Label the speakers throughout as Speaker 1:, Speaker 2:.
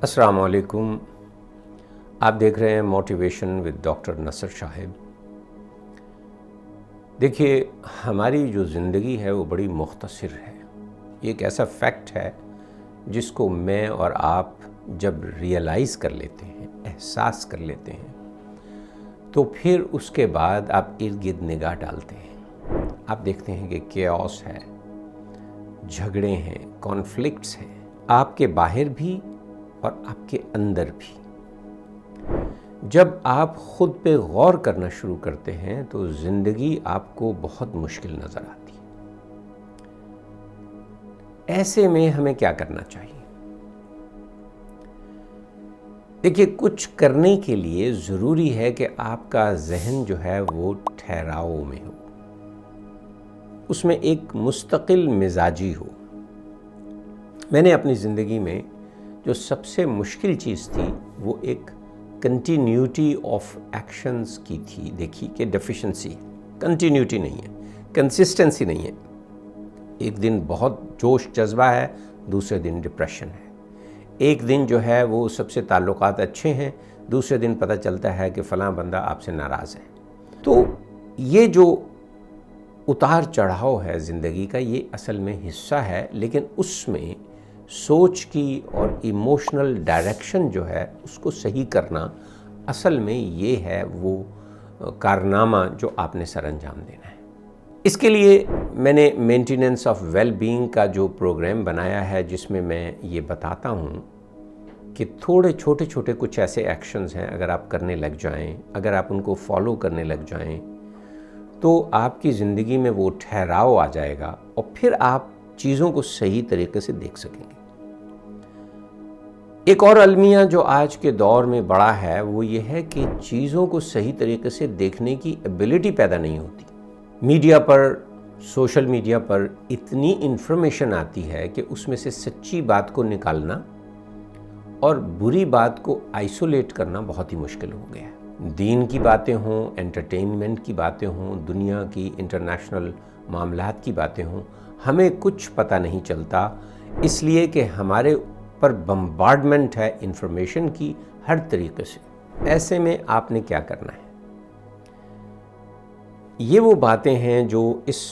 Speaker 1: अस्सलाम वालेकुम। आप देख रहे हैं मोटिवेशन विद डॉक्टर नसर साहिब। देखिए, हमारी जो ज़िंदगी है वो बड़ी मुख्तसर है। ये एक ऐसा फैक्ट है जिसको मैं और आप जब रियलाइज़ कर लेते हैं, एहसास कर लेते हैं, तो फिर उसके बाद आप इर्द गिर्द निगाह डालते हैं। आप देखते हैं कि केओस है, झगड़े हैं, कॉन्फ्लिक्ट्स हैं, आपके बाहर भी और आपके अंदर भी। जब आप ख़ुद पे गौर करना शुरू करते हैं तो ज़िंदगी आपको बहुत मुश्किल नज़र आती है। ऐसे में हमें क्या करना चाहिए? देखिए, कुछ करने के लिए ज़रूरी है कि आपका ज़हन जो है वो ठहराव में हो, उसमें एक मुस्तकिल मिजाजी हो। मैंने अपनी ज़िंदगी में जो सबसे मुश्किल चीज़ थी वो एक कंटिन्यूटी ऑफ एक्शंस की थी। देखिए कि डेफिशिएंसी, कंटिन्यूटी नहीं है, कंसिस्टेंसी नहीं है। एक दिन बहुत जोश जज्बा है, दूसरे दिन डिप्रेशन है। एक दिन जो है वो सबसे ताल्लुकात अच्छे हैं, दूसरे दिन पता चलता है कि फ़लाँ बंदा आपसे नाराज़ है। तो ये जो उतार चढ़ाव है ज़िंदगी का, ये असल में हिस्सा है, लेकिन उसमें सोच की और इमोशनल डायरेक्शन जो है उसको सही करना असल में ये है वो कारनामा जो आपने सर अंजाम देना है। इसके लिए मैंने मेंटेनेंस ऑफ वेल बीइंग का जो प्रोग्राम बनाया है, जिसमें मैं ये बताता हूँ कि थोड़े छोटे छोटे कुछ ऐसे एक्शंस हैं, अगर आप करने लग जाएं, अगर आप उनको फॉलो करने लग जाएं, तो आपकी ज़िंदगी में वो ठहराव आ जाएगा और फिर आप चीज़ों को सही तरीके से देख सकेंगे। एक और अलमिया जो आज के दौर में बड़ा है वो ये है कि चीज़ों को सही तरीके से देखने की एबिलिटी पैदा नहीं होती। मीडिया पर, सोशल मीडिया पर इतनी इन्फॉर्मेशन आती है कि उसमें से सच्ची बात को निकालना और बुरी बात को आइसोलेट करना बहुत ही मुश्किल हो गया है। दीन की बातें हों, एंटरटेनमेंट की बातें हों, दुनिया की इंटरनेशनल मामलात की बातें हों, हमें कुछ पता नहीं चलता, इसलिए कि हमारे पर बम्बार्डमेंट है इंफॉर्मेशन की हर तरीके से। ऐसे में आपने क्या करना है? ये वो बातें हैं जो इस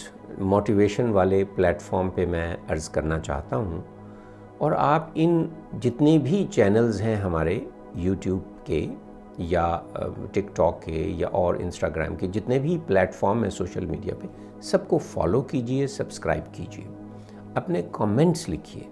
Speaker 1: मोटिवेशन वाले प्लेटफॉर्म पे मैं अर्ज़ करना चाहता हूँ। और आप इन जितने भी चैनल्स हैं हमारे यूट्यूब के या टिकटॉक के या और इंस्टाग्राम के, जितने भी प्लेटफॉर्म हैं सोशल मीडिया पे, सबको फॉलो कीजिए, सब्सक्राइब कीजिए, अपने कमेंट्स लिखिए,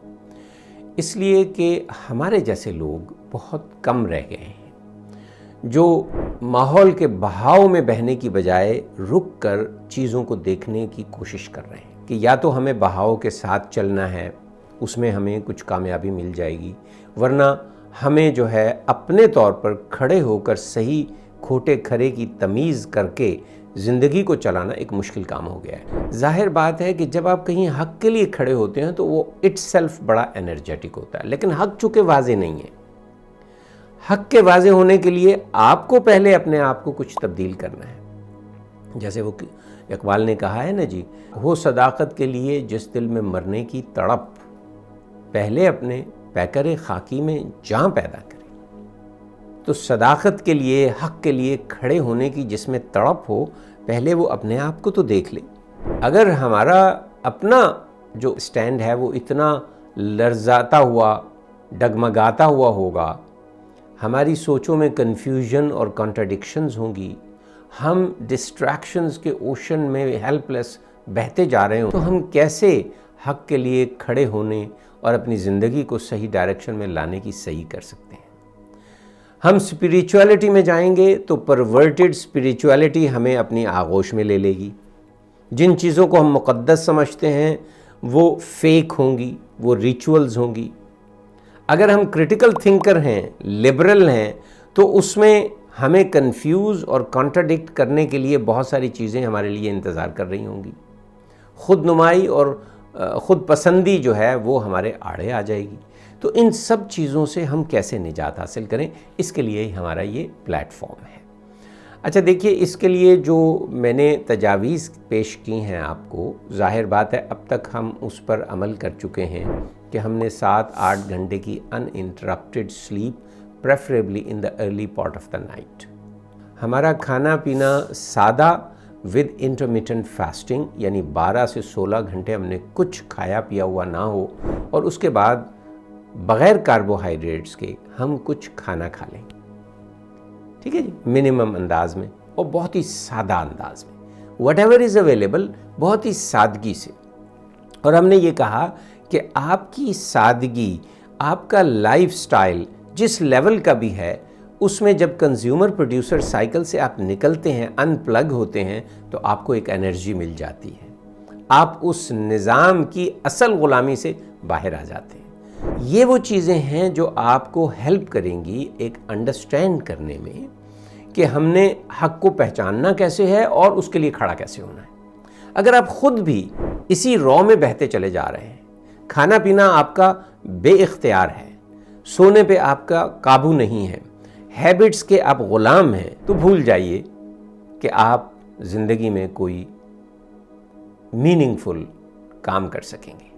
Speaker 1: इसलिए कि हमारे जैसे लोग बहुत कम रह गए हैं जो माहौल के बहाव में बहने की बजाय रुक कर चीज़ों को देखने की कोशिश कर रहे हैं कि या तो हमें बहाव के साथ चलना है, उसमें हमें कुछ कामयाबी मिल जाएगी, वरना हमें जो है अपने तौर पर खड़े होकर सही खोटे खरे की तमीज़ करके ज़िंदगी को चलाना एक मुश्किल काम हो गया है। ज़ाहिर बात है कि जब आप कहीं हक़ के लिए खड़े होते हैं तो वो इट्सेल्फ बड़ा एनर्जेटिक होता है, लेकिन हक़ चूँकि वाज़े नहीं है। हक़ के वाज़े होने के लिए आपको पहले अपने आप को कुछ तब्दील करना है। जैसे वो इकबाल ने कहा है ना जी, हो सदाकत के लिए जिस दिल में मरने की तड़प, पहले अपने पैकरे खाकी में जान पैदा करे। तो सदाकत के लिए, हक़ के लिए खड़े होने की जिसमें तड़प हो, पहले वो अपने आप को तो देख ले। अगर हमारा अपना जो स्टैंड है वो इतना लर्जाता हुआ, डगमगाता हुआ होगा, हमारी सोचों में कन्फ्यूजन और कॉन्ट्रडिक्शंस होंगी, हम डिस्ट्रैक्शंस के ओशन में हेल्पलेस बहते जा रहे हो, तो हम कैसे हक़ के लिए खड़े होने और अपनी ज़िंदगी को सही डायरेक्शन में लाने की सही कर सकते हैं? हम स्पिरिचुअलिटी में जाएंगे तो परवर्टेड स्पिरिचुअलिटी हमें अपनी आगोश में ले लेगी। जिन चीज़ों को हम मुक़द्दस समझते हैं वो फेक होंगी, वो रिचुअल्स होंगी। अगर हम क्रिटिकल थिंकर हैं, लिबरल हैं, तो उसमें हमें कंफ्यूज और कॉन्ट्राडिक्ट करने के लिए बहुत सारी चीज़ें हमारे लिए इंतज़ार कर रही होंगी। खुद नुमाई और ख़ुद पसंदी जो है वो हमारे आड़े आ जाएगी। तो इन सब चीज़ों से हम कैसे निजात हासिल करें, इसके लिए ही हमारा ये प्लेटफॉर्म है। अच्छा देखिए, इसके लिए जो मैंने तजावीज़ पेश की हैं आपको, ज़ाहिर बात है अब तक हम उस पर अमल कर चुके हैं کہ ہم نے 7-8 گھنٹے کی interrupted slip, preferably in the early part of the night. ہمارا کھانا پینا سادہ ود انٹرمیٹنٹ فاسٹنگ، یعنی 12 سے 16 گھنٹے ہم نے کچھ کھایا پیا ہوا نہ ہو، اور اس کے بعد بغیر کاربوہائیڈریٹس کے ہم کچھ کھانا کھا لیں، ٹھیک ہے جی، منیمم انداز میں اور بہت ہی سادہ انداز میں، وٹ ایور از اویلیبل، بہت ہی سادگی سے۔ اور ہم نے یہ کہا کہ آپ کی سادگی، آپ کا لائف سٹائل جس لیول کا بھی ہے، اس میں جب کنزیومر پروڈیوسر سائیکل سے آپ نکلتے ہیں، ان پلگ ہوتے ہیں، تو آپ کو ایک انرجی مل جاتی ہے، آپ اس نظام کی اصل غلامی سے باہر آ جاتے ہیں۔ یہ وہ چیزیں ہیں جو آپ کو ہیلپ کریں گی ایک انڈرسٹینڈ کرنے میں کہ ہم نے حق کو پہچاننا کیسے ہے اور اس کے لیے کھڑا کیسے ہونا ہے۔ اگر آپ خود بھی اسی رو میں بہتے چلے جا رہے ہیں، کھانا پینا آپ کا بے اختیار ہے، سونے پہ آپ کا قابو نہیں ہے، ہیبٹس کے آپ غلام ہیں، تو بھول جائیے کہ آپ زندگی میں کوئی میننگ فل کام کر سکیں گے۔